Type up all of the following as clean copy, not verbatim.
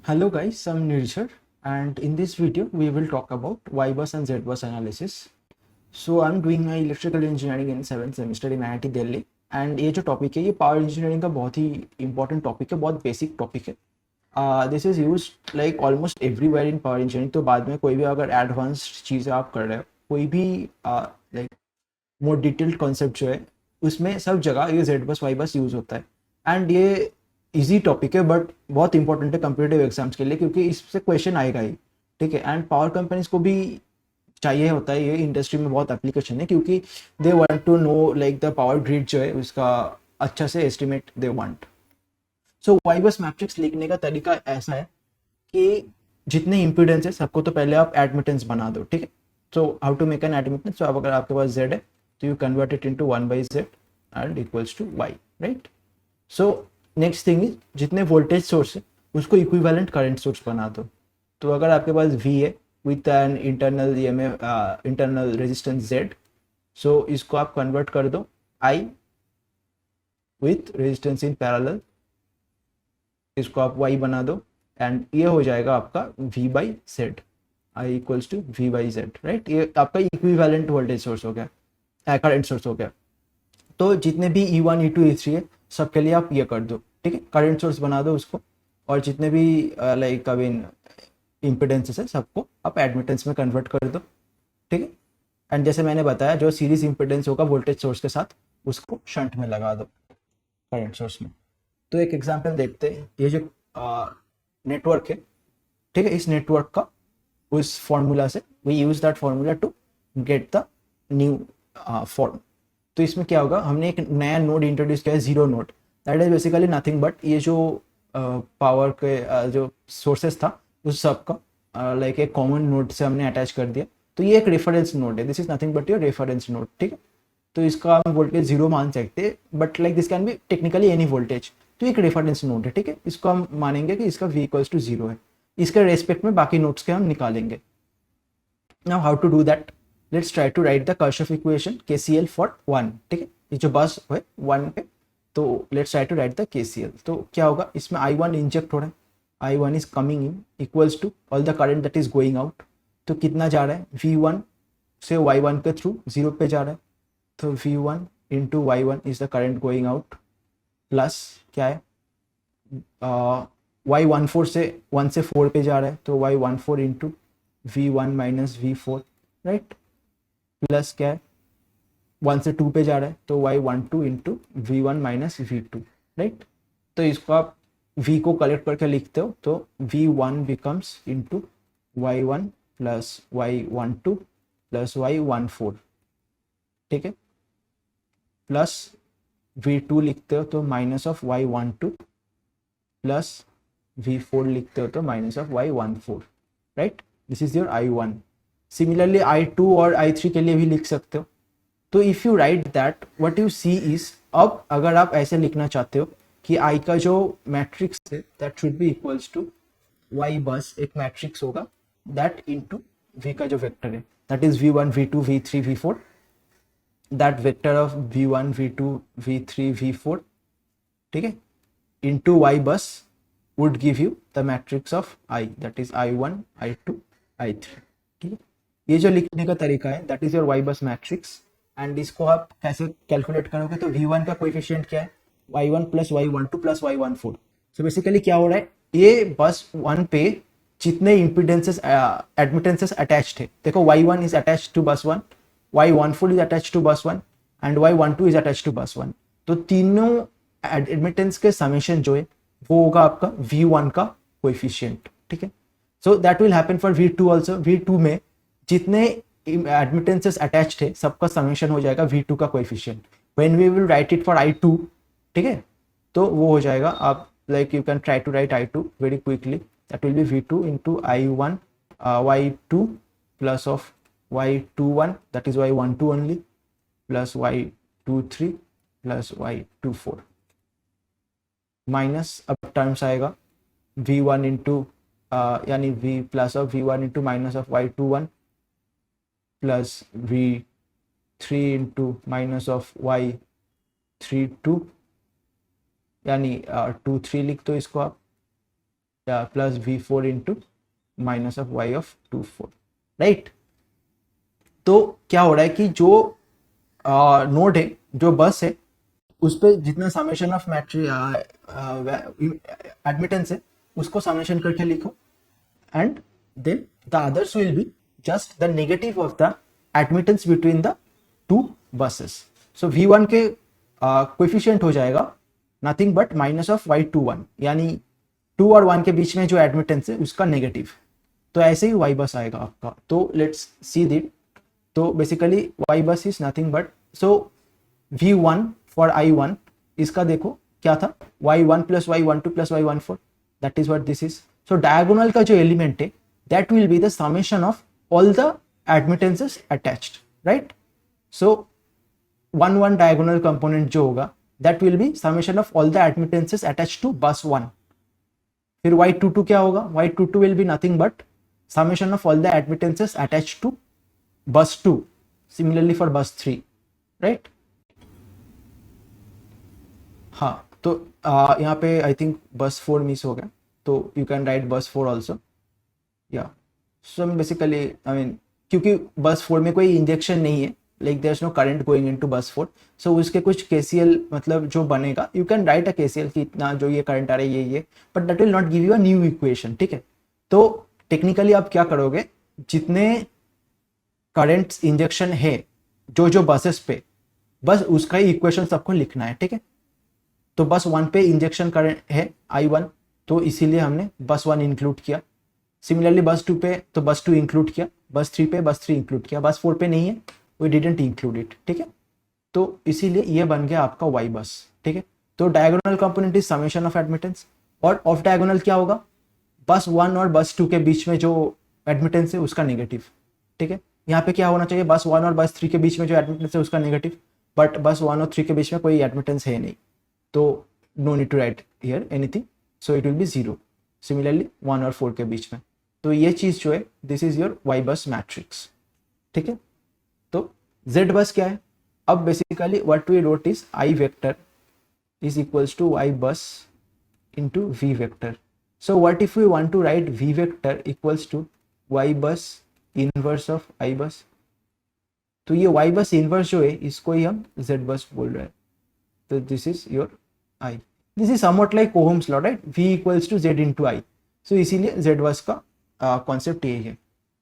Hello guys, I'm Nirjar and in this video we will talk about Y bus and Z bus analysis. So I'm doing my electrical engineering in 7th semester in IIT Delhi and ये जो topic है ये power engineering का बहुत ही important topic है, बहुत basic topic है. This is use like almost everywhere in power engineering. तो बाद में कोई भी अगर एडवांस चीज़ें आप कर रहे हो, कोई भी लाइक मोर डिटेल्ड कॉन्सेप्ट जो है उसमें सब जगह ये जेड बस वाई बस यूज़ होता है. एंड ये इजी टॉपिक है बट बहुत इंपॉर्टेंट है कम्पिटेटिव एग्जाम्स के लिए क्योंकि इससे क्वेश्चन आएगा ही. ठीक है. एंड पावर कंपनीज को भी चाहिए होता है, ये इंडस्ट्री में बहुत एप्लीकेशन है क्योंकि they want to know like the power grid जो है उसका अच्छा से estimate they want. So Y bus matrix लिखने का तरीका ऐसा है कि जितने इम्पीडेंस है सबको तो पहले आप एडमिटेंस बना दो. ठीक है. So how to make an admittance. तो अब अगर आपके पास जेड है तो you convert it into 1/z and equals to Y. Right. So next thing is जितने वोल्टेज सोर्स है उसको इक्विवेलेंट करंट सोर्स बना दो. तो अगर आपके पास V है with an internal internal resistance Z, सो इसको आप कन्वर्ट कर दो I with resistance in parallel, इसको आप Y बना दो एंड ये हो जाएगा आपका V/Z. I equals to V/Z. Right. ये आपका इक्विवेलेंट वोल्टेज सोर्स हो गया, करंट सोर्स हो गया. तो जितने भी E1 E2 E3 है सबके लिए आप ये कर दो. ठीक है. करंट सोर्स बना दो उसको और जितने भी लाइक अभी इम्पिडेंसेस है सबको आप एडमिटेंस में कन्वर्ट कर दो. ठीक है. एंड जैसे मैंने बताया जो सीरीज इम्पिडेंस होगा वोल्टेज सोर्स के साथ उसको शंट में लगा दो करंट सोर्स में. तो एक एग्जांपल देखते हैं. ये जो नेटवर्क है, ठीक है, इस नेटवर्क का उस फॉर्मूला से we use that formula to get the new form. तो इसमें क्या होगा, हमने एक नया नोड इंट्रोड्यूस किया है, zero node. That is basically nothing but ये जो पावर के जो सोर्सेस था उस सब का लाइक एक कॉमन नोड से हमने अटैच कर दिया. तो ये एक रेफरेंस नोड है. This is nothing but your reference node. ठीक है. तो इसका हम वोल्टेज जीरो मान सकते हैं but like this can be technically any voltage. तो एक रेफरेंस नोड है. ठीक है. इसको हम मानेंगे कि इसका V इक्वल्स टू जीरो है. इसके रेस्पेक्ट में बाकी नोड्स के हम निकालेंगे. Now how to do that. Let's try to write the Kirchhoff equation KCL for 1. ठीक है. ये जो बस है 1 पे, तो let's try to write the KCL. तो क्या होगा, इसमें I1 इंजेक्ट हो रहा है, I1 is coming in equals to all the current that is going out. तो कितना जा रहा है, V1 से Y1 के थ्रू 0 पे जा रहा है. तो V1 into Y1 is the current going out plus क्या है Y14 से 1 से 4 पे जा रहा है. तो Y14 into V1 minus V4. Right. Plus क्या है 1 से 2 पे जा रहा है तो Y12 into V1 minus V2. Right. तो इसको आप V को कलेक्ट करके लिखते हो तो V1 becomes into Y1 plus Y12 plus Y14. ठीक है. प्लस V2 लिखते हो तो minus of Y12 plus V4 लिखते हो तो minus of Y14. Right. This is your I1. Similarly I2 और I3 के लिए भी लिख सकते हो. तो if you write that what you see is, अब अगर आप ऐसे लिखना चाहते हो कि I का जो मैट्रिक्स है that should be equals to Y bus, एक मैट्रिक्स होगा दैट इनटू V का जो वेक्टर है that is V1 V2 V3 V4. That vector of V1 V2 V3 V4. ठीक है. इनटू Y बस would give you the matrix of I, that is I1 I2 I3. ठीक है. ये जो लिखने का तरीका है that is your Y bus matrix. And इसको आप कैसे कैलकुलेट करोगे तो V1 का कोएफिशिएंट क्या है, Y1 plus Y12 plus Y14. So basically क्या हो रहा है, ये बस 1 पे जितने इम्पिडेंसेस एडमिटेंसेस अटैच्ड है, देखो Y1 is attached to bus 1, Y14 is attached to bus 1 and Y12 is attached to bus 1. तो तीनों एडमिटेंस के समेशन जो है वो होगा आपका V1 का कोएफिशिएंट. ठीक है. So that will happen for V2 also. V2 में जितने एडमिटेंसेस अटैच्ड है सबका समेशन हो जाएगा V2 का coefficient. When we will write it for I2, ठीक है, तो वो हो जाएगा आप like you can try to write I2 very quickly. That will be V2 into I1 Y2 plus of Y21 that is Y12 only plus Y23 plus Y24 minus अब terms आएगा V1 into यानी V plus of V1 into minus of Y21 plus V3 into minus of Y32 यानी 2 3 लिख दो इसको आप या plus V4 into minus of y of 24, right. तो क्या हो रहा है कि जो नोड है, जो बस है, उस पर जितना समेशन ऑफ मैट्री एडमिटेंस है उसको समेशन करके लिखो, and then the others will be just the negative of the admittance between the two buses. So V1 के कोएफिशिएंट हो जाएगा nothing but minus of y21, यानी 2 और 1 के बीच में जो एडमिटेंस है उसका नेगेटिव। तो ऐसे ही y बस आएगा आपका। तो लेट्स सी दिट। तो basically y bus is nothing but, so V1 for I1 इसका देखो क्या था, y1 plus y12 plus y14, that is what this is. So diagonal का जो एलिमेंट है that will be the summation of all the admittances attached, right. So 1 diagonal component जो होगा that will be summation of all the admittances attached to bus 1। फिर y22 क्या होगा, y22 will be nothing but summation of all the admittances attached to bus 2, similarly for बस 3, right. हाँ, तो यहाँ पे आई थिंक बस 4 मिस हो गया, तो यू कैन राइट बस 4 ऑल्सो, या। सो बेसिकली आई मीन क्योंकि बस 4 में कोई इंजेक्शन नहीं है, like there is no current going into bus 4, so उसके कुछ केसीएल मतलब जो बनेगा, you can write a KCL कि इतना जो ये करंट आ रहा है ये, but that will not give you a new equation, ठीक है। तो टेक्निकली आप क्या करोगे, जितने करंट इंजेक्शन है जो जो बसेस पे, बस उसका ही इक्वेशन सबको लिखना है, ठीक है। तो बस 1 पे इंजेक्शन करंट है I1, तो इसीलिए हमने बस 1 इंक्लूड किया। सिमिलरली बस 2 पे तो बस 2 इंक्लूड किया, बस 3 पे बस 3 इंक्लूड किया, बस 4 पे नहीं है, वी डिडंट इंक्लूड इट, ठीक है। तो इसीलिए ये बन गया आपका y बस, ठीक है। तो diagonal component is summation of admittance, और ऑफ डायगोनल क्या होगा, बस 1 और बस 2 के बीच में जो एडमिटेंस है उसका नेगेटिव, ठीक है। यहाँ पे क्या होना चाहिए, बस 1 और बस 3 के बीच में जो एडमिटेंस है उसका नेगेटिव, बट बस 1 और 3 के बीच में कोई एडमिटेंस है नहीं, तो no need to write here anything, so it will be 0। Similarly 1 और 4 के बीच में, तो ये चीज जो है this is your y bus matrix, ठीक है। तो z बस क्या है, अब basically what we wrote is I vector is equals to y bus into v vector. So what if we want to write v vector equals to y bus inverse of I bus, तो ये y bus inverse जो है इसको ही हम z बस बोल रहे हैं। तो this is your I, this is something like ohm's law, right, v equals to z into I। So इसीलिए z बस का कॉन्सेप्ट ये है।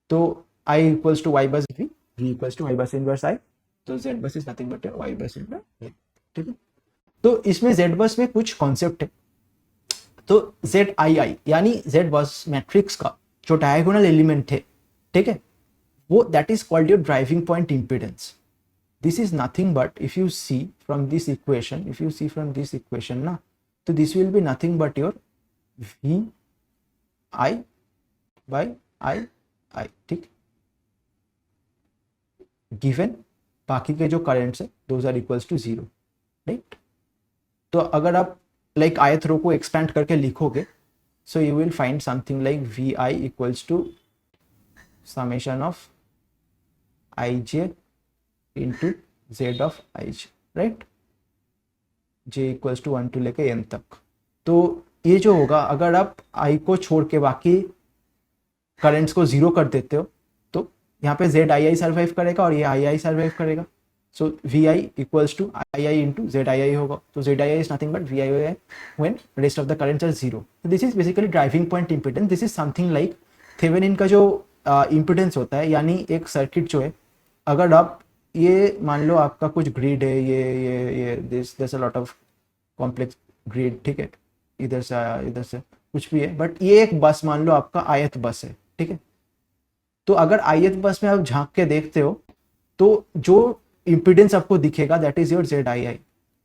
तो I equals to y bus v, v equals to y bus inverse I, तो z bus is nothing but y bus inverse I, ठीक है। तो इसमें z बस में कुछ कॉन्सेप्ट है। तो ZII यानी z बस मैट्रिक्स का जो डायगोनल एलिमेंट है, ठीक है, वो that is called your driving point impedance. This is nothing but if you see from this equation, na, so this will be nothing but your V I by I, ठीक, given बाकी के जो currents है those are equals to 0, right. तो अगर आप like आयत रो को एक्सपेंड करके लिखोगे, so you will find something like VI equals to summation of IJ into Z of I J, right, J equals to 1 to लेके n तक। तो ये जो होगा, अगर आप i को छोड़ के बाकी करंट्स को 0 कर देते हो, तो यहाँ पे ZII सर्वाइव करेगा और ये II सर्वाइव करेगा। So VI equals to II into ZII होगा। तो ZII is nothing but VII when rest of the currents are 0। This is basically driving point impedance. This is something like Thevenin का जो impedance होता है, यानी एक circuit जो है, अगर आप ये मान लो आपका कुछ ग्रिड है, ये this a lot of complex grid, ठीक है, इधर से कुछ भी है, बट ये एक बस मान लो आपका आयत बस है, ठीक है। तो अगर आयत बस में आप झांक के देखते हो तो जो इम्पीडेंस आपको दिखेगा दैट इज योर ZII।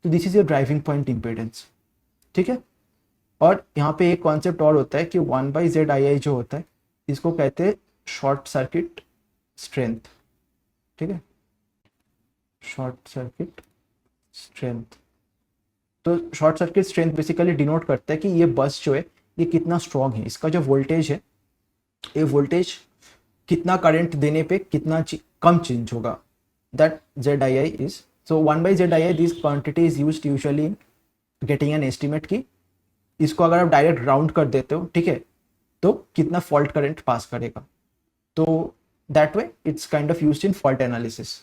तो this is your driving point impedance, ठीक है। और यहाँ पे एक कॉन्सेप्ट और होता है कि 1/ZII जो होता है इसको कहते हैं शॉर्ट सर्किट स्ट्रेंथ, ठीक है, शॉर्ट सर्किट स्ट्रेंथ। तो short circuit strength basically denote करता है कि ये बस जो है ये कितना स्ट्रॉन्ग है, इसका जो वोल्टेज है, ये वोल्टेज कितना करंट देने पे कितना कम चेंज होगा, that ZII is. So 1/ZII this quantity is used usually in getting an estimate की इसको अगर आप डायरेक्ट राउंड कर देते हो, ठीक है, तो कितना फॉल्ट करंट पास करेगा। तो that way it's kind of used in fault analysis.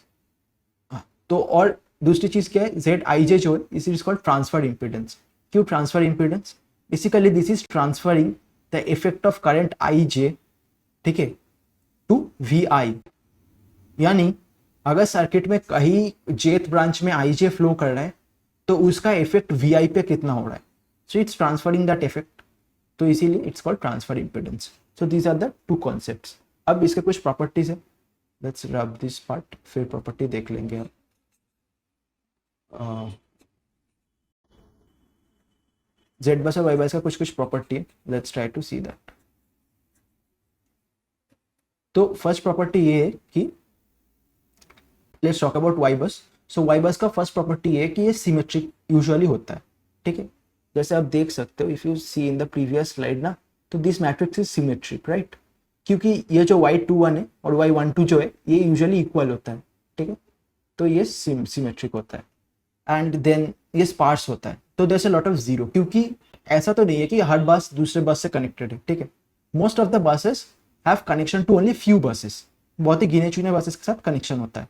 तो और दूसरी चीज क्या है, जेड आई जे जो है इस इज कॉल्ड ट्रांसफर इम्पीडेंस। क्यों transfer impedance? Basically this is transferring the effect of current I J, ठीक है, टू वी आई। यानी अगर सर्किट में कहीं जेथ ब्रांच में आई जे फ्लो कर रहा है तो उसका इफेक्ट वी आई पे कितना हो रहा है, so it's transferring that effect. तो इसीलिए it's called transfer impedance. So these are the two concepts. अब इसके कुछ प्रॉपर्टीज है, लेट्स रब दिस पार्ट, फिर प्रॉपर्टी देख लेंगे हम। जेड बस और वाई बस का कुछ कुछ प्रॉपर्टी है, let's try to see that. तो फर्स्ट प्रॉपर्टी ये है कि लेट्स टॉक अबाउट वाई बस। सो वाई बस का फर्स्ट प्रॉपर्टी ये है कि ये सिमेट्रिक यूजुअली होता है, ठीक है। जैसे आप देख सकते हो, if you see in the previous slide ना, तो this matrix is symmetric, right, क्योंकि ये जो y21 है और y12 जो है ये यूजुअली इक्वल होता है, ठीक है। तो ये सिमेट्रिक होता है एंड देन ये स्पार्स होता है। तो there is a lot of zero, क्योंकि ऐसा तो नहीं है कि हर बस दूसरे बस से कनेक्टेड है, ठीक है। Most of the buses have connection to only few buses, बहुत ही गिने चुने बसेस के साथ कनेक्शन होता है।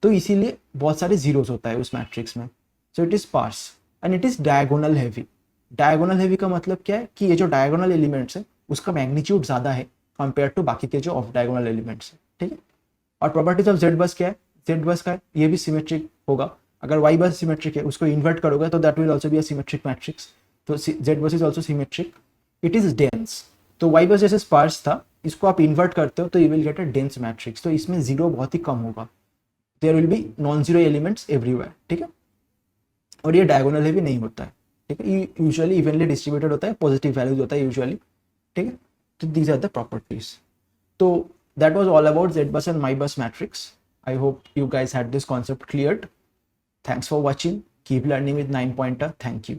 तो इसीलिए बहुत सारे जीरोस होता है उस मैट्रिक्स में। So it is sparse and it is diagonal heavy. Diagonal heavy का मतलब क्या है कि ये जो डायगोनल एलिमेंट्स है उसका मैग्नीट्यूड ज्यादा है कंपेयर टू बाकी के जो ऑफ डायगोनल एलिमेंट्स है, ठीक है। और प्रॉपर्टीज ऑफ जेड बस क्या है, जेड बस का ये भी सिमेट्रिक होगा। अगर वाई बस सिमेट्रिक है, उसको इन्वर्ट करोगे तो that will also be a symmetric matrix. तो जेड बस is also symmetric. It is dense. तो वाई बस जैसे स्पार्स था, इसको आप इन्वर्ट करते हो तो you will get a dense matrix. तो इसमें जीरो बहुत ही कम होगा, there will be non zero elements everywhere, ठीक है। और ये डायगोनल हैवी नहीं होता है, ठीक है। यूजुअली इवनली डिस्ट्रीब्यूटेड होता है, पॉजिटिव वैल्यूज होता है यूजुअली, ठीक है। तो दीज आर द प्रॉपर्टीज। तो that was all about ZBus and MyBus matrix. I hope you guys had this concept cleared. Thanks for watching. Keep learning with 9 Pointer. Thank you.